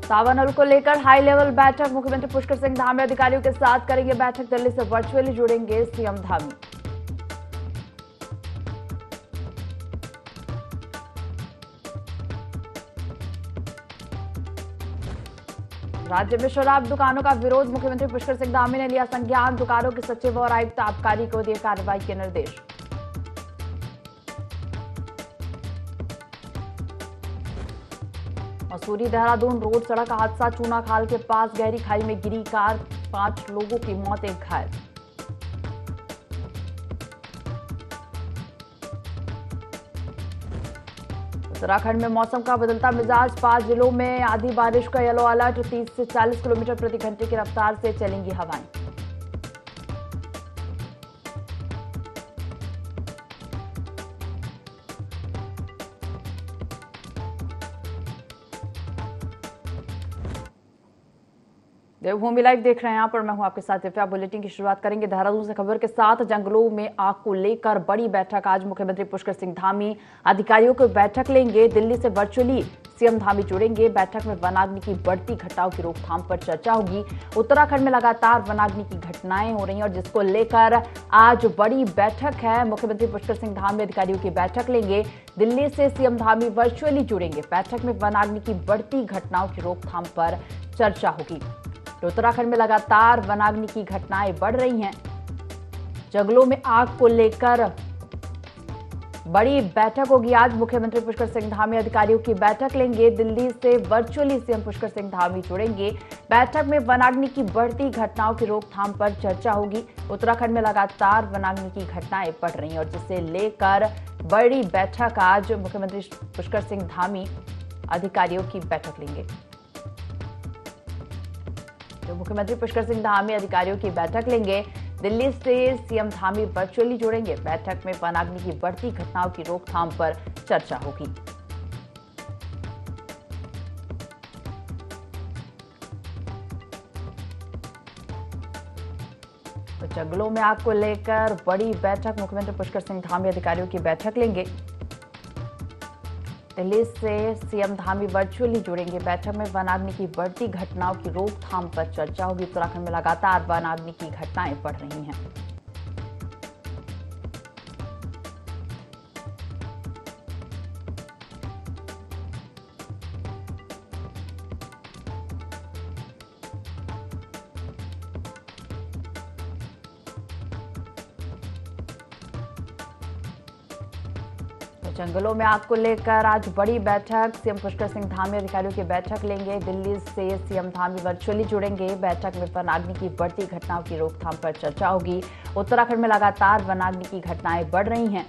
सावन को लेकर high level बैठक, मुख्यमंत्री पुष्कर सिंह धामी अधिकारियों के साथ करेंगे बैठक। दिल्ली से वर्चुअली जुड़ेंगे सीएम धामी। राज्य में शराब दुकानों का विरोध, मुख्यमंत्री पुष्कर सिंह धामी ने लिया संज्ञान। दुकानों के सचिव और आयुक्त आबकारी को दिए कार्रवाई के निर्देश। मसूरी देहरादून रोड सड़क हादसा, चूनाखाल के पास गहरी खाई में गिरी कार, 5 लोगों की मौत, 1 घायल। उत्तराखंड में मौसम का बदलता मिजाज, 5 जिलों में आधी बारिश का येलो अलर्ट, 30 से 40 किलोमीटर प्रति घंटे की रफ्तार से चलेंगी हवाएं। देवभूमि लाइव देख रहे हैं यहाँ पर, मैं हूं आपके साथ दिव्या। बुलेटिन की शुरुआत करेंगे देहरादून से खबर के साथ। जंगलों में आग को लेकर बड़ी बैठक, आज मुख्यमंत्री पुष्कर सिंह धामी अधिकारियों को बैठक लेंगे। दिल्ली से वर्चुअली सीएम धामी जुड़ेंगे। बैठक में वनाग्नि की बढ़ती घटनाओं की रोकथाम पर चर्चा होगी। उत्तराखंड में लगातार वनाग्नि की घटनाएं हो रही हैं और जिसको लेकर आज बड़ी बैठक है। मुख्यमंत्री पुष्कर सिंह धामी अधिकारियों की बैठक लेंगे। दिल्ली से सीएम धामी वर्चुअली जुड़ेंगे। बैठक में वनाग्नि की बढ़ती घटनाओं की रोकथाम पर चर्चा होगी। तो उत्तराखंड में लगातार वनाग्नि की घटनाएं बढ़ रही हैं। जंगलों में आग को लेकर बड़ी बैठक होगी। आज मुख्यमंत्री पुष्कर सिंह धामी अधिकारियों की बैठक लेंगे। दिल्ली से वर्चुअली सीएम पुष्कर सिंह धामी जुड़ेंगे। बैठक में वनाग्नि की बढ़ती घटनाओं की रोकथाम पर चर्चा होगी। उत्तराखंड में लगातार वनाग्नि की घटनाएं बढ़ रही हैं और जिसे लेकर बड़ी बैठक, आज मुख्यमंत्री पुष्कर सिंह धामी अधिकारियों की बैठक लेंगे। तो मुख्यमंत्री पुष्कर सिंह धामी अधिकारियों की बैठक लेंगे। दिल्ली से सीएम धामी वर्चुअली जुड़ेंगे। बैठक में वनाग्नि की बढ़ती घटनाओं की रोकथाम पर चर्चा होगी। तो जंगलों में आग को लेकर बड़ी बैठक, मुख्यमंत्री पुष्कर सिंह धामी अधिकारियों की बैठक लेंगे। दिल्ली से सीएम धामी वर्चुअली जुड़ेंगे। बैठक में वनाग्नि की बढ़ती घटनाओं की रोकथाम पर चर्चा होगी। उत्तराखंड में लगातार वनाग्नि की घटनाएं बढ़ रही हैं। जंगलों में आग को लेकर आज बड़ी बैठक, सीएम पुष्कर सिंह धामी अधिकारियों की बैठक लेंगे। दिल्ली से सीएम धामी वर्चुअली जुड़ेंगे। बैठक में वनाग्नि की बढ़ती घटनाओं की रोकथाम पर चर्चा होगी। उत्तराखंड में लगातार वनाग्नि की घटनाएं बढ़ रही हैं,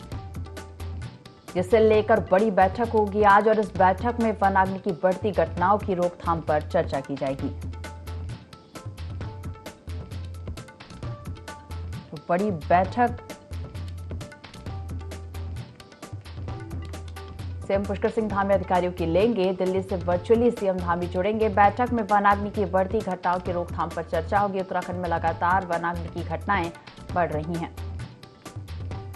जिसे लेकर बड़ी बैठक होगी आज और इस बैठक में वनाग्नि की बढ़ती घटनाओं की रोकथाम पर चर्चा की जाएगी। तो बड़ी बैठक सीएम पुष्कर सिंह धामी अधिकारियों की लेंगे। दिल्ली से वर्चुअली सीएम धामी जुड़ेंगे। बैठक में वनाग्नि की बढ़ती घटनाओं की रोकथाम पर चर्चा होगी। उत्तराखंड में लगातार वनाग्नि की घटनाएं बढ़ रही हैं।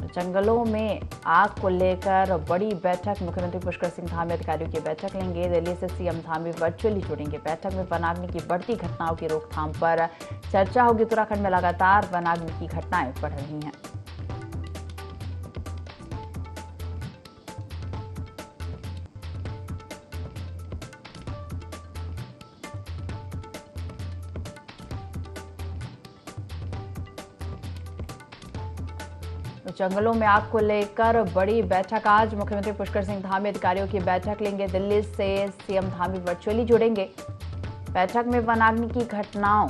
जंगलों में आग को लेकर बड़ी बैठक, मुख्यमंत्री पुष्कर सिंह धामी अधिकारियों की बैठक लेंगे। दिल्ली से सीएम धामी वर्चुअली जुड़ेंगे। बैठक में वनाग्नि की बढ़ती घटनाओं की रोकथाम पर चर्चा होगी। उत्तराखंड में लगातार वनाग्नि की घटनाएं बढ़ रही हैं। जंगलों में आग को लेकर बड़ी बैठक, आज मुख्यमंत्री पुष्कर सिंह धामी अधिकारियों की बैठक लेंगे। दिल्ली से सीएम धामी वर्चुअली जुड़ेंगे। बैठक में वनाग्नि की घटनाओं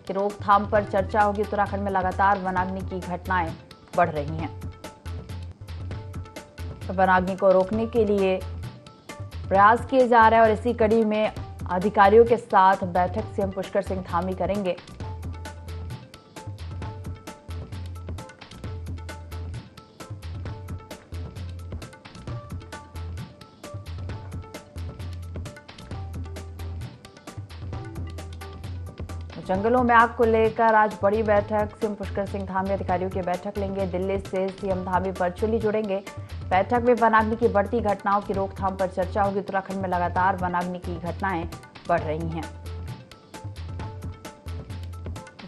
की रोकथाम पर चर्चा होगी। उत्तराखंड में लगातार वनाग्नि की घटनाएं बढ़ रही हैं। तो वनाग्नि को रोकने के लिए प्रयास किए जा रहे हैं और इसी कड़ी में अधिकारियों के साथ बैठक सीएम पुष्कर सिंह धामी करेंगे। जंगलों में आग को लेकर आज बड़ी बैठक, सीएम पुष्कर सिंह धामी अधिकारियों की बैठक लेंगे। दिल्ली से सीएम धामी वर्चुअली जुड़ेंगे। बैठक में वनाग्नि की बढ़ती घटनाओं की रोकथाम पर चर्चा होगी। उत्तराखंड में लगातार वनाग्नि की घटनाएं बढ़ रही हैं।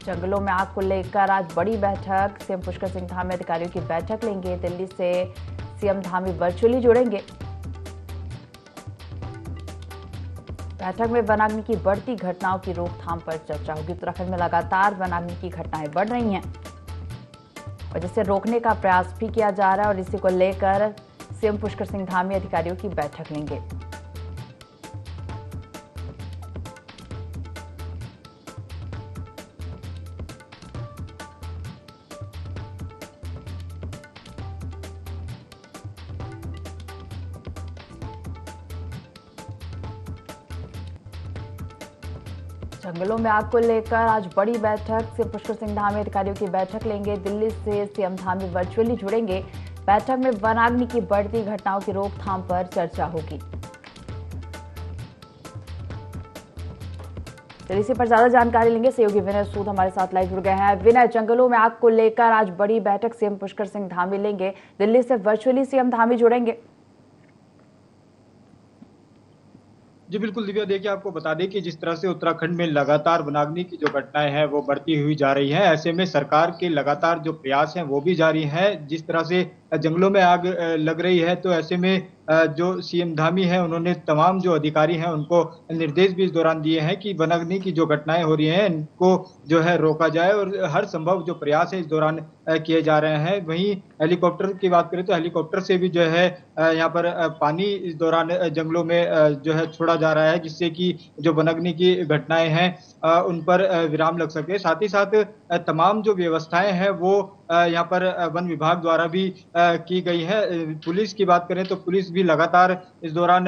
जंगलों में आग को लेकर आज बड़ी बैठक, सीएम पुष्कर सिंह धामी अधिकारियों की बैठक लेंगे। दिल्ली से सीएम धामी वर्चुअली जुड़ेंगे। बैठक में वनाग्नि की बढ़ती घटनाओं की रोकथाम पर चर्चा होगी। उत्तराखंड में लगातार वनाग्नि की घटनाएं बढ़ रही हैं और जिसे रोकने का प्रयास भी किया जा रहा है और इसी को लेकर सीएम पुष्कर सिंह धामी अधिकारियों की बैठक लेंगे। जंगलों में आग को लेकर आज बड़ी बैठक, सीएम पुष्कर सिंह धामी अधिकारियों की बैठक लेंगे। दिल्ली से सीएम धामी वर्चुअली जुड़ेंगे। बैठक में वनाग्नि की बढ़ती घटनाओं की रोकथाम पर चर्चा होगी। दिल्ली से पर ज्यादा जानकारी लेंगे सहयोगी विनय सूद हमारे साथ लाइव जुड़ गए हैं। विनय, जंगलों में आग को लेकर आज बड़ी बैठक सीएम पुष्कर सिंह धामी लेंगे। दिल्ली से वर्चुअली सीएम धामी जुड़ेंगे। जी बिल्कुल दिव्या, देखिए आपको बता दें कि जिस तरह से उत्तराखंड में लगातार वनाग्नि की जो घटनाएं हैं वो बढ़ती हुई जा रही हैं, ऐसे में सरकार के लगातार जो प्रयास हैं वो भी जारी हैं। जिस तरह से जंगलों में आग लग रही है, तो ऐसे में जो सीएम धामी है उन्होंने तमाम जो अधिकारी हैं उनको निर्देश भी इस दौरान दिए हैं कि वनाग्नि की जो घटनाएं हो रही हैं इनको जो है रोका जाए और हर संभव जो प्रयास है इस दौरान किए जा रहे हैं। वहीं हेलीकॉप्टर की बात करें तो हेलीकॉप्टर से भी जो है यहाँ पर पानी इस दौरान जंगलों में जो है छोड़ा जा रहा है, जिससे कि जो वनाग्नि की घटनाएं हैं उन पर विराम लग सके। साथ ही साथ तमाम जो व्यवस्थाएं हैं वो यहाँ पर वन विभाग द्वारा भी की गई है। पुलिस की बात करें तो पुलिस भी लगातार इस दौरान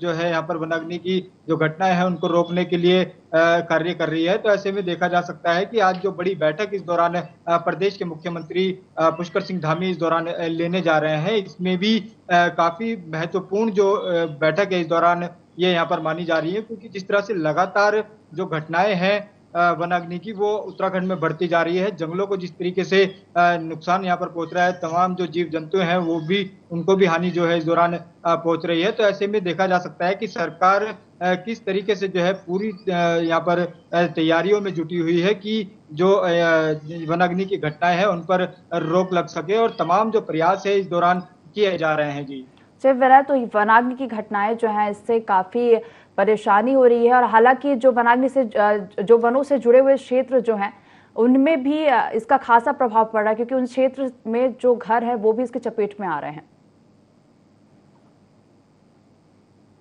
जो है यहाँ पर वनाग्नि की जो घटनाएं हैं उनको रोकने के लिए कार्य कर रही है। तो ऐसे में देखा जा सकता है कि आज जो बड़ी बैठक इस दौरान प्रदेश के मुख्यमंत्री पुष्कर सिंह धामी इस दौरान लेने जा रहे हैं, इसमें भी काफी महत्वपूर्ण जो बैठक है इस दौरान ये यहाँ पर मानी जा रही है, क्योंकि जिस तरह से लगातार जो घटनाएं हैं वनाग्नि की वो उत्तराखंड में बढ़ती जा रही है। जंगलों को जिस तरीके से नुकसान यहाँ पर पहुंच रहा है, तमाम जो जीव जंतु हैं वो भी उनको भी हानि जो है इस दौरान पहुंच रही है। तो ऐसे में देखा जा सकता है कि सरकार किस तरीके से जो है पूरी यहाँ पर तैयारियों में जुटी हुई है कि जो वनाग्नि की घटनाएं हैं उन पर रोक लग सके और तमाम जो प्रयास है इस दौरान किए जा रहे हैं। जी सिर्फ विनय, तो वनाग्नि की घटनाएं जो हैं इससे काफी परेशानी हो रही है और हालांकि जो वनाग्नि से जो वनों से जुड़े हुए क्षेत्र जो हैं उनमें भी इसका खासा प्रभाव पड़ रहा है, क्योंकि उन क्षेत्र में जो घर है वो भी इसके चपेट में आ रहे हैं।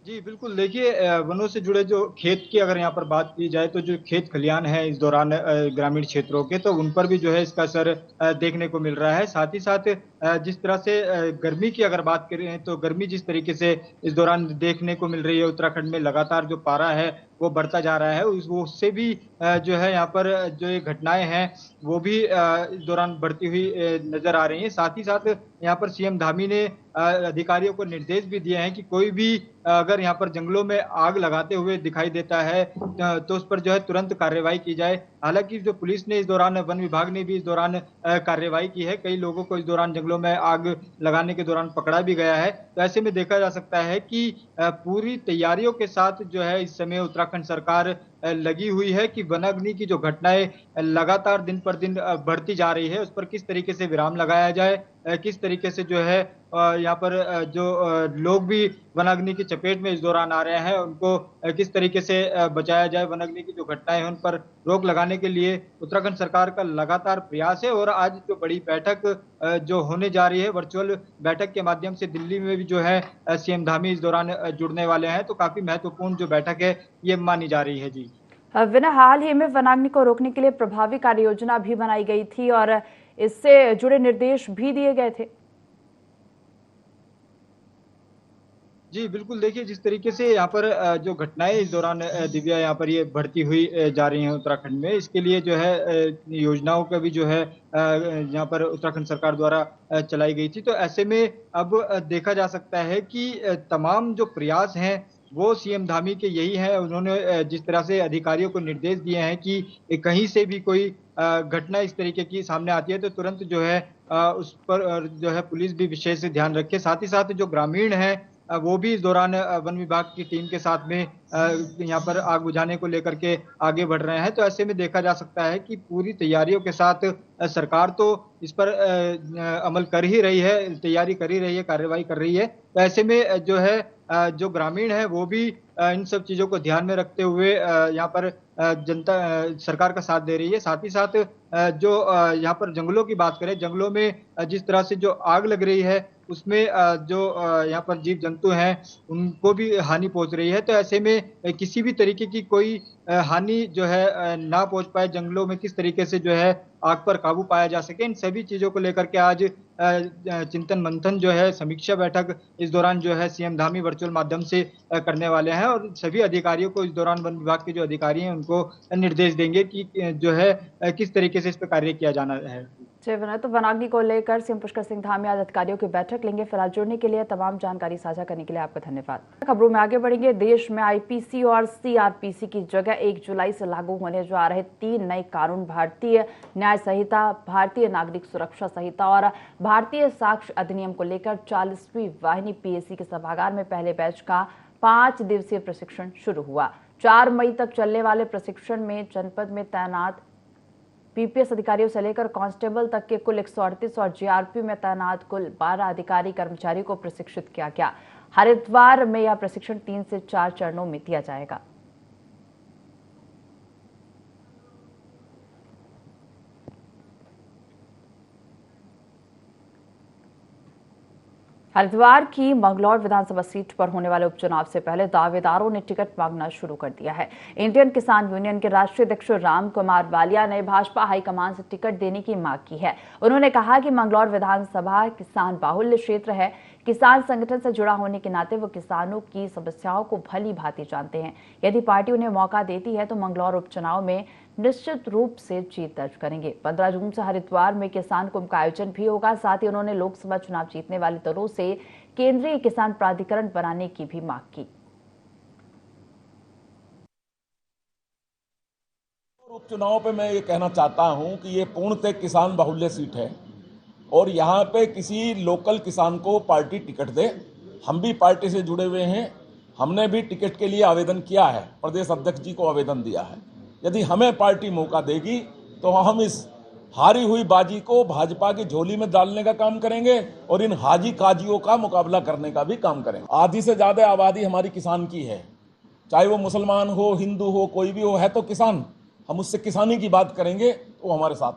जी बिल्कुल, देखिए वनों से जुड़े जो खेत की अगर यहाँ पर बात की जाए तो जो खेत खलियान है इस दौरान ग्रामीण क्षेत्रों के, तो उन पर भी जो है इसका असर देखने को मिल रहा है। साथ ही साथ जिस तरह से गर्मी की अगर बात करें तो गर्मी जिस तरीके से इस दौरान देखने को मिल रही है, उत्तराखंड में लगातार जो पारा है वो बढ़ता जा रहा है, उससे भी जो है यहाँ पर जो ये घटनाएं हैं वो भी इस दौरान बढ़ती हुई नजर आ रही हैं। साथ ही साथ यहाँ पर सीएम धामी ने अधिकारियों को निर्देश भी दिए हैं कि कोई भी अगर यहाँ पर जंगलों में आग लगाते हुए दिखाई देता है तो उस पर जो है तुरंत कार्रवाई की जाए। हालांकि जो पुलिस ने इस दौरान, वन विभाग ने भी इस दौरान कार्रवाई की है, कई लोगों को इस दौरान जंगलों में आग लगाने के दौरान पकड़ा भी गया है। तो ऐसे में देखा जा सकता है कि पूरी तैयारियों के साथ जो है इस समय उत्तराखंड सरकार लगी हुई है कि वनाग्नि की जो घटनाएं लगातार दिन पर दिन बढ़ती जा रही है उस पर किस तरीके से विराम लगाया जाए, किस तरीके से जो है यहाँ पर जो लोग भी वनाग्नि की चपेट में इस दौरान आ रहे हैं उनको किस तरीके से बचाया जाए। वनाग्नि की जो घटनाएं हैं उन पर रोक लगाने के लिए उत्तराखंड सरकार का लगातार प्रयास है और आज जो बड़ी बैठक जो होने जा रही है वर्चुअल बैठक के माध्यम से दिल्ली में भी जो है सीएम धामी इस दौरान जुड़ने वाले हैं, तो काफी महत्वपूर्ण जो बैठक है ये मानी जा रही है। जी विनय, हाल ही में वनाग्नि को रोकने के लिए प्रभावी कार्य योजना भी बनाई गई थी और इससे जुड़े निर्देश भी दिए गए थे। जी बिल्कुल, देखिए जिस तरीके से यहाँ पर जो घटनाएं इस दौरान दिव्या यहाँ पर ये बढ़ती हुई जा रही हैं उत्तराखंड में, इसके लिए जो है योजनाओं का भी जो है यहाँ पर उत्तराखंड सरकार द्वारा चलाई गई थी। तो ऐसे में अब देखा जा सकता है कि तमाम जो प्रयास हैं वो सीएम धामी के यही है। उन्होंने जिस तरह से अधिकारियों को निर्देश दिए हैं कि कहीं से भी कोई घटना इस तरीके की सामने आती है तो तुरंत जो है उस पर जो है पुलिस भी विशेष ध्यान रखे। साथ ही साथ जो ग्रामीण हैं वो भी इस दौरान वन विभाग की टीम के साथ में यहाँ पर आग बुझाने को लेकर के आगे बढ़ रहे हैं। तो ऐसे में देखा जा सकता है कि पूरी तैयारियों के साथ सरकार तो इस पर अमल कर ही रही है, तैयारी कर ही रही है, कार्रवाई कर रही है। तो ऐसे में जो है जो ग्रामीण है वो भी इन सब चीजों को ध्यान में रखते हुए यहाँ पर जनता सरकार का साथ दे रही है। साथ ही साथ जो यहाँ पर जंगलों की बात करें, जंगलों में जिस तरह से जो आग लग रही है उसमें जो यहाँ पर जीव जंतु हैं उनको भी हानि पहुंच रही है। तो ऐसे में किसी भी तरीके की कोई हानि जो है ना पहुंच पाए, जंगलों में किस तरीके से जो है आग पर काबू पाया जा सके, इन सभी चीजों को लेकर के आज चिंतन मंथन जो है, समीक्षा बैठक इस दौरान जो है सीएम धामी वर्चुअल माध्यम से करने वाले हैं। और सभी अधिकारियों को इस दौरान वन विभाग के जो अधिकारी हैं उनको निर्देश देंगे कि जो है किस तरीके से इस पर कार्य किया जाना है। जी विनय, तो वनाग्नि को लेकर सीएम पुष्कर सिंह धामी आज अधिकारियों की बैठक लेंगे। फिलहाल जुड़ने के लिए, तमाम जानकारी साझा करने के लिए आपका धन्यवाद। खबरों में आगे बढ़ेंगे। देश में आईपीसी और सीआरपीसी की जगह 1 जुलाई से लागू होने जा रहे 3 नए कानून, भारतीय न्याय संहिता, भारतीय नागरिक सुरक्षा संहिता और भारतीय साक्ष्य अधिनियम को लेकर 40वीं वाहिनी पीएसी के सभागार में पहले बैच का 5 दिवसीय प्रशिक्षण शुरू हुआ। 4 मई तक चलने वाले प्रशिक्षण में जनपद में तैनात पीपीएस अधिकारियों से लेकर कांस्टेबल तक के कुल 138 और जीआरपी में तैनात कुल 12 अधिकारी कर्मचारियों को प्रशिक्षित किया गया। हरिद्वार में यह प्रशिक्षण 3 से 4 चरणों में दिया जाएगा। हरिद्वार की मंगलौर विधानसभा सीट पर होने वाले उपचुनाव से पहले दावेदारों ने टिकट मांगना शुरू कर दिया है। इंडियन किसान यूनियन के राष्ट्रीय अध्यक्ष राम कुमार वालिया ने भाजपा हाईकमान से टिकट देने की मांग की है। उन्होंने कहा कि मंगलौर विधानसभा किसान बाहुल्य क्षेत्र है। किसान संगठन से जुड़ा होने के नाते वो किसानों की समस्याओं को भली भांति जानते हैं। यदि पार्टी उन्हें मौका देती है तो मंगलौर उपचुनाव में निश्चित रूप से जीत दर्ज करेंगे। 15 जून से हरिद्वार में किसान कुंभ का आयोजन भी होगा। साथ ही उन्होंने लोकसभा चुनाव जीतने वाले दलों से केंद्रीय किसान प्राधिकरण बनाने की भी मांग की। उपचुनाव पे मैं ये कहना चाहता हूं कि ये पूर्णतः किसान बाहुल्य सीट है और यहाँ पे किसी लोकल किसान को पार्टी टिकट दे। हम भी पार्टी से जुड़े हुए हैं, हमने भी टिकट के लिए आवेदन किया है, प्रदेश अध्यक्ष जी को आवेदन दिया है। यदि हमें पार्टी मौका देगी तो हम इस हारी हुई बाजी को भाजपा की झोली में डालने का काम करेंगे और इन हाजी काजियों का मुकाबला करने का भी काम करेंगे। आधी से ज्यादा आबादी हमारी किसान की है, चाहे वो मुसलमान हो, हिंदू हो, कोई भी हो, है तो किसान। हम उससे किसानी की बात करेंगे तो हमारे साथ।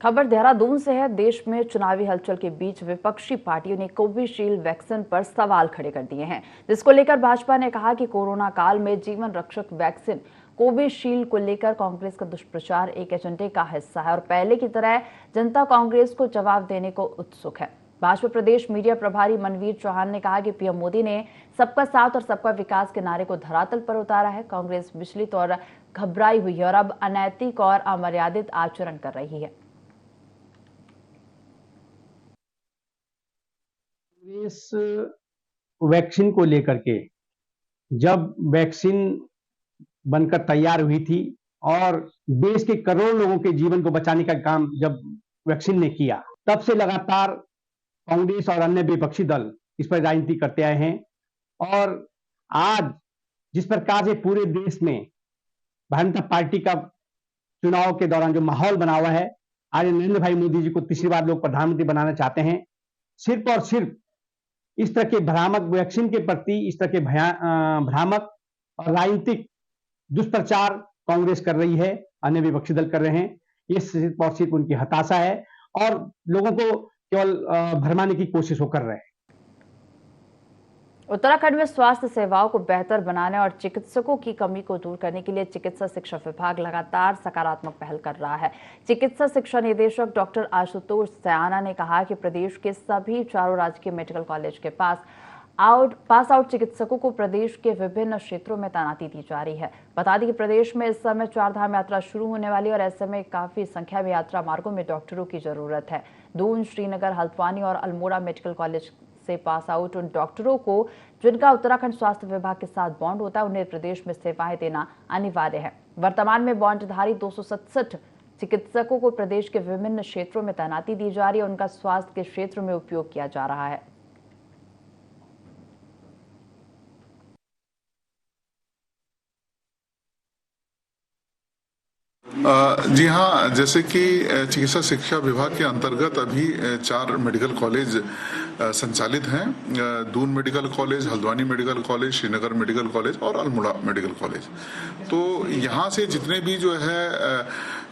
खबर देहरादून से है। देश में चुनावी हलचल के बीच विपक्षी पार्टियों ने कोविशील्ड वैक्सीन पर सवाल खड़े कर दिए हैं, जिसको लेकर भाजपा ने कहा कि कोरोना काल में जीवन रक्षक वैक्सीन कोविशील्ड को लेकर कांग्रेस का दुष्प्रचार एक एजेंडे का हिस्सा है और पहले की तरह जनता कांग्रेस को जवाब देने को उत्सुक है। भाजपा प्रदेश मीडिया प्रभारी मनवीर चौहान ने कहा कि पीएम मोदी ने सबका साथ और सबका विकास के नारे को धरातल पर उतारा है। कांग्रेस विचलित और घबराई हुई है और अब अनैतिक और अमर्यादित आचरण कर रही है। इस वैक्सीन को लेकर के जब वैक्सीन बनकर तैयार हुई थी और देश के करोड़ों लोगों के जीवन को बचाने का काम जब वैक्सीन ने किया, तब से लगातार कांग्रेस और अन्य विपक्षी दल इस पर राजनीति करते आए हैं। और आज जिस प्रकार से पूरे देश में भारतीय जनता पार्टी का चुनाव के दौरान जो माहौल बना हुआ है, आज नरेंद्र भाई मोदी जी को तीसरी बार लोग प्रधानमंत्री बनाना चाहते हैं। सिर्फ और सिर्फ इस तरह के भ्रामक वैक्सीन के प्रति इस तरह के भ्रामक और राजनीतिक दुष्प्रचार कांग्रेस कर रही है, अन्य विपक्षी दल कर रहे हैं। ये सिर्फ और सिर्फ उनकी हताशा है और लोगों को केवल भरमाने की कोशिश वो कर रहे हैं। उत्तराखंड में स्वास्थ्य सेवाओं को बेहतर बनाने और चिकित्सकों की कमी को दूर करने के लिए चिकित्सा शिक्षा विभाग लगातार सकारात्मक पहल कर रहा है। चिकित्सा शिक्षा निदेशक डॉक्टर आशुतोष सयाना ने कहा कि प्रदेश के सभी 4 राजकीय मेडिकल कॉलेज के पास आउट चिकित्सकों को प्रदेश के विभिन्न क्षेत्रों में तैनाती दी जा रही है। बता दें कि प्रदेश में इस समय 4 धाम यात्रा शुरू होने वाली है और ऐसे में काफी संख्या में यात्रा मार्गों में डॉक्टरों की जरूरत है। दून, श्रीनगर, हल्द्वानी और अल्मोड़ा मेडिकल कॉलेज से पास आउट उन डॉक्टरों को जिनका उत्तराखंड स्वास्थ्य विभाग के साथ बॉन्ड होता है, उन्हें प्रदेश में सेवाएं देना अनिवार्य है। वर्तमान में बॉन्डधारी 267 चिकित्सकों को प्रदेश के विभिन्न क्षेत्रों में तैनाती दी जा रही है। उनका स्वास्थ्य के क्षेत्र में उपयोग किया जा रहा है। जी हाँ, जैसे कि चिकित्सा शिक्षा विभाग के अंतर्गत अभी 4 मेडिकल कॉलेज संचालित हैं। Doon medical college, Haldwani medical college, Srinagar medical college और अल्मोड़ा मेडिकल कॉलेज। तो यहाँ से जितने भी जो है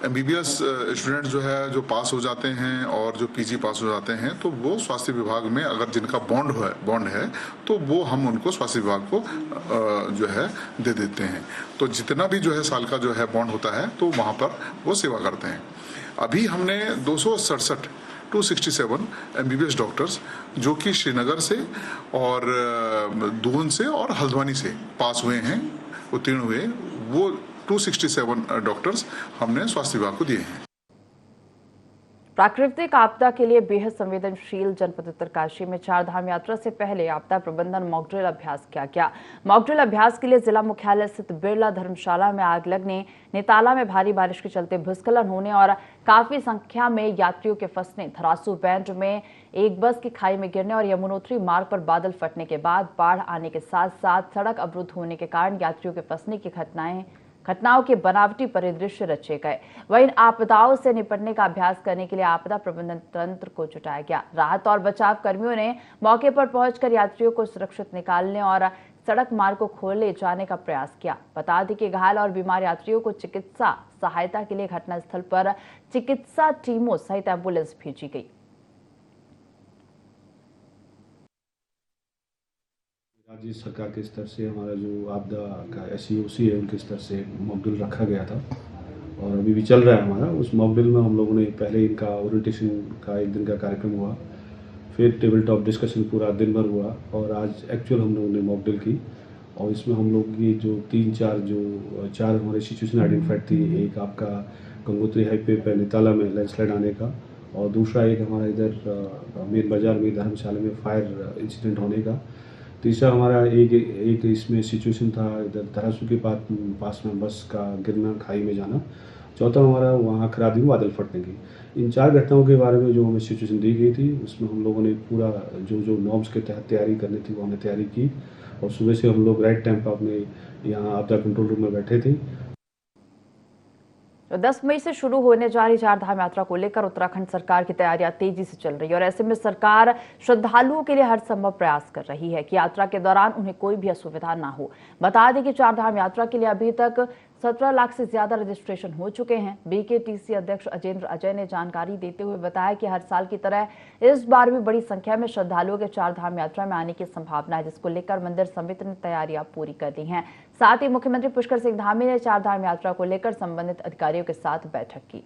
MBBS स्टूडेंट जो है जो पास हो जाते हैं और जो PG पास हो जाते हैं, तो वो स्वास्थ्य विभाग में अगर जिनका बॉन्ड है तो वो हम उनको स्वास्थ्य विभाग को जो है दे देते हैं। तो जितना भी जो है साल का जो है बॉन्ड होता है तो वहाँ पर वो सेवा करते हैं। अभी हमने 267 MBBS डॉक्टर्स जो कि श्रीनगर से और दून से और हल्द्वानी से पास हुए हैं, उत्तीर्ण हुए, वो 267 डॉक्टर्स हमने स्वास्थ्य विभाग को दिए हैं। प्राकृतिक आपदा के लिए बेहद संवेदनशील जनपद उत्तरकाशी में 4 धाम यात्रा से पहले आपदा प्रबंधन मॉकड्रिल अभ्यास किया गया। मॉकड्रिल अभ्यास के लिए जिला मुख्यालय स्थित बिरला धर्मशाला में आग लगने, नेताला में भारी बारिश के चलते भूस्खलन होने और काफी संख्या में यात्रियों के फंसने, धरासू बैंड में एक बस की खाई में गिरने और यमुनोत्री मार्ग पर बादल फटने के बाद बाढ़ आने के साथ साथ सड़क अवरुद्ध होने के कारण यात्रियों के फंसने की घटनाओं के बनावटी परिदृश्य रचे गए। वहीं इन आपदाओं से निपटने का अभ्यास करने के लिए आपदा प्रबंधन तंत्र को जुटाया गया। राहत और बचाव कर्मियों ने मौके पर पहुंचकर यात्रियों को सुरक्षित निकालने और सड़क मार्ग को खोले जाने का प्रयास किया। बता दें कि घायल और बीमार यात्रियों को चिकित्सा सहायता के लिए घटनास्थल पर चिकित्सा टीमों सहित एम्बुलेंस भेजी गई। राज्य सरकार के स्तर से हमारा जो आपदा का SEOC है उनके स्तर से मॉकड्रिल रखा गया था और अभी भी चल रहा है हमारा। उस मॉकड्रिल में हम लोगों ने पहले इनका ओरिएंटेशन का 1 दिन का कार्यक्रम हुआ, फिर टेबल टॉप डिस्कशन पूरा दिन भर हुआ और आज एक्चुअल हम लोगों ने मॉकड्रिल की। और इसमें हम लोग की जो 4 हमारे सिचुएशन आइडेंटिफाइड थी। एक आपका गंगोत्री हाईवे पे नेताला में लैंडस्लाइड आने का और दूसरा एक हमारा इधर मेन बाजार में धर्मशाला में फायर इंसिडेंट होने का। तीसरा हमारा एक इसमें सिचुएशन था इधर धरासू के पास में बस का गिरना, खाई में जाना। चौथा हमारा वहाँ खरादी में बादल फटने की। इन 4 घटनाओं के बारे में जो हमें सिचुएशन दी गई थी उसमें हम लोगों ने पूरा जो नॉर्म्स के तहत तैयारी करनी थी वो हमने तैयारी की और सुबह से हम लोग राइट टाइम पर अपने यहाँ आपदा कंट्रोल रूम में बैठे थे। 10 मई से शुरू होने जा रही 4 धाम यात्रा को लेकर उत्तराखंड सरकार की तैयारियां तेजी से चल रही है और ऐसे में सरकार श्रद्धालुओं के लिए हर संभव प्रयास कर रही है कि यात्रा के दौरान उन्हें कोई भी असुविधा ना हो। बता दें कि 4 धाम यात्रा के लिए अभी तक 17 लाख से ज्यादा रजिस्ट्रेशन हो चुके हैं। BKTC अध्यक्ष अजेंद्र अजय ने जानकारी देते हुए बताया कि हर साल की तरह इस बार भी बड़ी संख्या में श्रद्धालुओं के 4 धाम यात्रा में आने की संभावना है, जिसको लेकर मंदिर समिति ने तैयारियां पूरी कर ली हैं। साथ ही मुख्यमंत्री पुष्कर सिंह धामी ने 4 धाम यात्रा को लेकर संबंधित अधिकारियों के साथ बैठक की।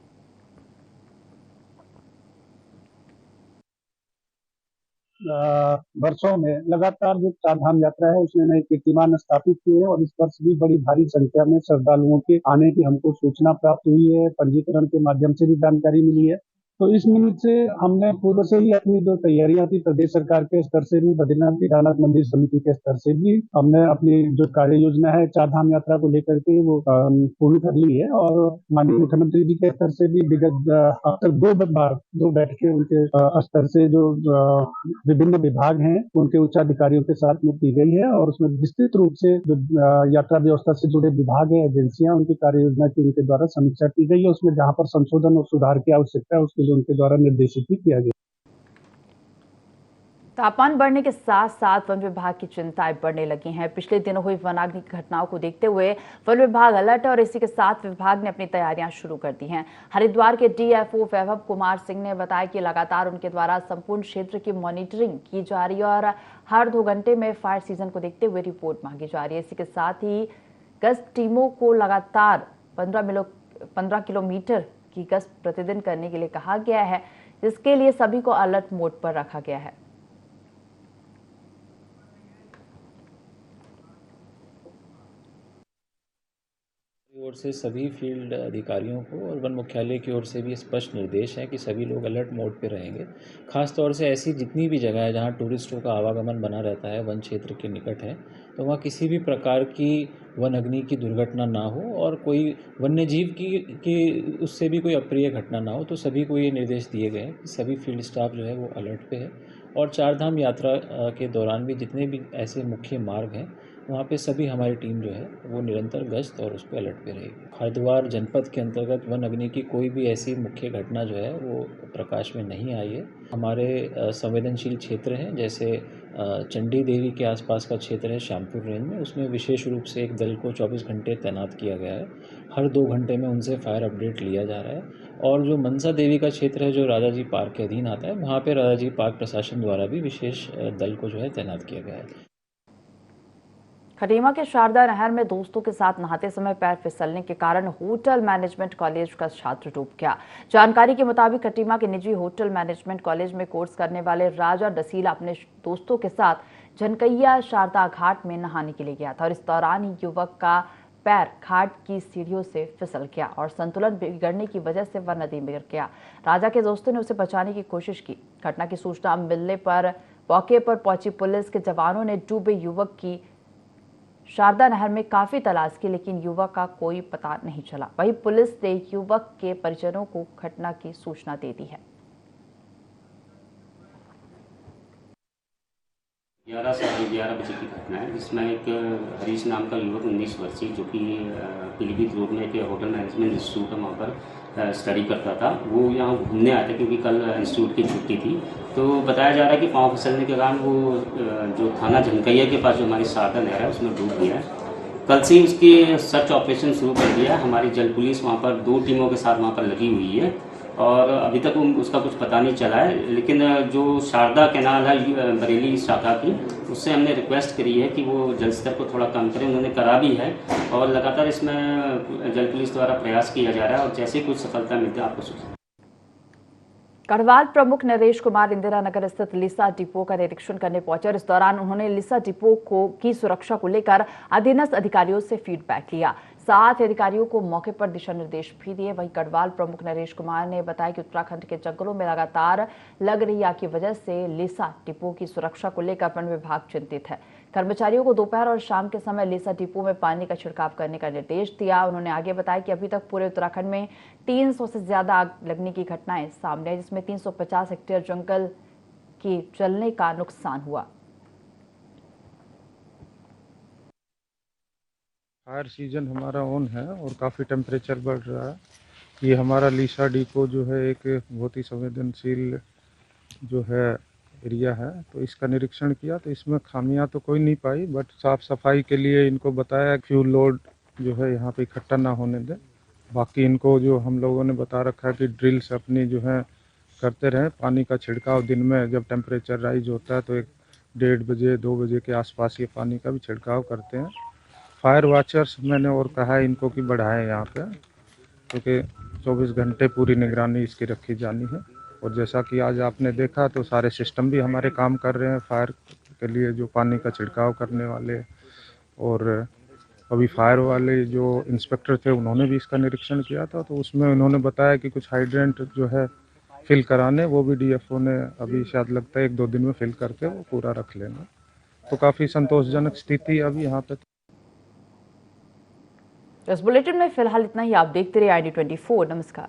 वर्षों में लगातार जो 4 धाम यात्रा है उसने नए कीर्तिमान स्थापित किए हैं और इस वर्ष भी बड़ी भारी संख्या में श्रद्धालुओं के आने की हमको सूचना प्राप्त हुई है। पंजीकरण के माध्यम से भी जानकारी मिली है। तो इस निमित्त से हमने पूर्व से ही अपनी जो तैयारियां थी प्रदेश सरकार के स्तर से भी, बद्रीनाथ केदारनाथ मंदिर समिति के स्तर से भी हमने अपनी जो कार्य योजना है 4 धाम यात्रा को लेकर के वो पूर्ण कर ली है। और माननीय मुख्यमंत्री जी के स्तर से भी विगत अब तक 2 बैठकें उनके स्तर से जो विभिन्न विभाग हैं उनके उच्चाधिकारियों के साथ में की गई है और उसमें विस्तृत रूप से जो यात्रा व्यवस्था से जुड़े विभाग है, एजेंसियां, उनकी कार्य योजना की उनके द्वारा समीक्षा की गई है। उसमें जहां पर संशोधन और सुधार की आवश्यकता है उसके लिए उनके द्वारा निर्देशित भी किया गया। तापमान बढ़ने के साथ साथ वन विभाग की चिंताएं बढ़ने लगी हैं। पिछले दिनों हुई वनाग्नि की घटनाओं को देखते हुए वन विभाग अलर्ट है और इसी के साथ विभाग ने अपनी तैयारियां शुरू कर दी हैं। हरिद्वार के DFO वैभव कुमार सिंह ने बताया कि लगातार उनके द्वारा संपूर्ण क्षेत्र की मॉनिटरिंग की जा रही है और हर 2 घंटे में फायर सीजन को देखते हुए रिपोर्ट मांगी जा रही है। इसी के साथ ही गश्त टीमों को लगातार 15 किलोमीटर की गश्त प्रतिदिन करने के लिए कहा गया है, जिसके लिए सभी को अलर्ट मोड पर रखा गया है। ओर से सभी फील्ड अधिकारियों को और वन मुख्यालय की ओर से भी स्पष्ट निर्देश है कि सभी लोग अलर्ट मोड पे रहेंगे। खास तौर से ऐसी जितनी भी जगह है जहां टूरिस्टों का आवागमन बना रहता है, वन क्षेत्र के निकट है, तो वहाँ किसी भी प्रकार की वन अग्नि की दुर्घटना ना हो और कोई वन्यजीव की उससे भी कोई अप्रिय घटना ना हो। तो सभी को ये निर्देश दिए गए हैं कि सभी फील्ड स्टाफ जो है वो अलर्ट पे है। और 4 धाम यात्रा के दौरान भी जितने भी ऐसे मुख्य मार्ग हैं वहाँ पे सभी हमारी टीम जो है वो निरंतर गश्त और उस पर अलर्ट पे रहेगी। हरिद्वार जनपद के अंतर्गत वन अग्नि की कोई भी ऐसी मुख्य घटना जो है वो प्रकाश में नहीं आई है। हमारे संवेदनशील क्षेत्र हैं, जैसे चंडी देवी के आसपास का क्षेत्र है श्यामपुर रेंज में, उसमें विशेष रूप से एक दल को 24 घंटे तैनात किया गया है। हर 2 घंटे में उनसे फायर अपडेट लिया जा रहा है। और जो मनसा देवी का क्षेत्र है जो राजाजी पार्क के अधीन आता है, वहाँ पे राजाजी पार्क प्रशासन द्वारा भी विशेष दल को जो है तैनात किया गया है। खटीमा के शारदा नहर में दोस्तों के साथ नहाते समय पैर फिसलने के कारण होटल मैनेजमेंट कॉलेज का छात्र डूब गया। जानकारी के मुताबिक खटीमा के निजी होटल मैनेजमेंट कॉलेज में कोर्स करने वाले राजा डसीला अपने दोस्तों के साथ झनकैया शारदा घाट में नहाने के लिए गया था और इस दौरान ही युवक का पैर घाट की सीढ़ियों से फिसल गया और संतुलन बिगड़ने की वजह से वह नदी में गिर गया। राजा के दोस्तों ने उसे बचाने की कोशिश की। घटना की सूचना मिलने पर मौके पर पहुंची पुलिस के जवानों ने डूबे युवक की शारदा नहर में काफी तलाश की, लेकिन युवक का कोई पता नहीं चला। वहीं पुलिस ने युवक के परिजनों को घटना की सूचना दे दी है। 11 बजे की घटना है, जिसमें एक हरीश नाम का युवक 19 वर्षीय जो कि पीलीभीत रोड में एक होटल मैनेजमेंट इंस्टीट्यूट है, वहाँ पर स्टडी करता था। वो यहाँ घूमने आया था क्योंकि कल इंस्टीट्यूट की छुट्टी थी। तो बताया जा रहा है कि पाँव फिसलने के कारण वो जो थाना झनकैया के पास जो हमारी शारदा नहर है उसमें डूब गया है। कल से ही उसकी सर्च ऑपरेशन शुरू कर दिया है। हमारी जल पुलिस वहाँ पर 2 टीमों के साथ वहाँ पर लगी हुई है और अभी तक उसका कुछ पता नहीं चला है। लेकिन जो शारदा कैनाल है बरेली शाखा की, उससे हमने रिक्वेस्ट करी है कि वो जल स्तर को थोड़ा कम करें। उन्होंने करा भी है और लगातार इसमें जल पुलिस द्वारा प्रयास किया जा रहा है और जैसे कुछ सफलता मिलती है आपको सूचना। गढ़वाल प्रमुख नरेश कुमार इंदिरा नगर स्थित लिसा डिपो का निरीक्षण करने पहुंचे और इस दौरान उन्होंने लिसा डिपो की सुरक्षा को लेकर अधीनस्थ अधिकारियों से फीडबैक लिया। साथ अधिकारियों को मौके पर दिशा निर्देश भी दिए। वहीं गढ़वाल प्रमुख नरेश कुमार ने बताया कि उत्तराखंड के जंगलों में लगातार लग रही आग की वजह से लिसा डिपो की सुरक्षा को लेकर वन विभाग चिंतित है। कर्मचारियों को दोपहर और शाम के समय लिसा डिपो में पानी का छिड़काव करने का निर्देश दिया। उन्होंने आगे बताया कि अभी तक पूरे उत्तराखंड में 300 से ज्यादा आग लगने की घटनाएं सामने आई, जिसमें 350 हेक्टेयर जंगल की जलने का नुकसान हुआ। फायर सीजन हमारा ऑन है और काफ़ी टेम्परेचर बढ़ रहा है। ये हमारा लिसा डिपो जो है एक बहुत ही संवेदनशील जो है एरिया है, तो इसका निरीक्षण किया तो इसमें खामियां तो कोई नहीं पाई, बट साफ़ सफाई के लिए इनको बताया फ्यूल लोड जो है यहाँ पे इकट्ठा ना होने दें। बाकी इनको जो हम लोगों ने बता रखा है कि ड्रिल्स अपनी जो है करते रहें। पानी का छिड़काव दिन में जब टेम्परेचर राइज होता है तो 1-1:30 बजे 2 बजे के आसपास ये पानी का भी छिड़काव करते हैं। फायर वॉचर्स मैंने और कहा है इनको कि बढ़ाएं यहाँ पे, क्योंकि 24 घंटे पूरी निगरानी इसकी रखी जानी है। और जैसा कि आज आपने देखा तो सारे सिस्टम भी हमारे काम कर रहे हैं फायर के लिए, जो पानी का छिड़काव करने वाले, और अभी फायर वाले जो इंस्पेक्टर थे उन्होंने भी इसका निरीक्षण किया था, तो उसमें उन्होंने बताया कि कुछ हाइड्रेंट जो है फिल कराने, वो भी डीएफओ ने अभी शायद लगता है 1-2 दिन में फिल करके वो पूरा रख लेना। तो काफ़ी संतोषजनक स्थिति अभी यहाँ पे। इस बुलेटिन में फिलहाल इतना ही। आप देखते रहिए ID24। नमस्कार।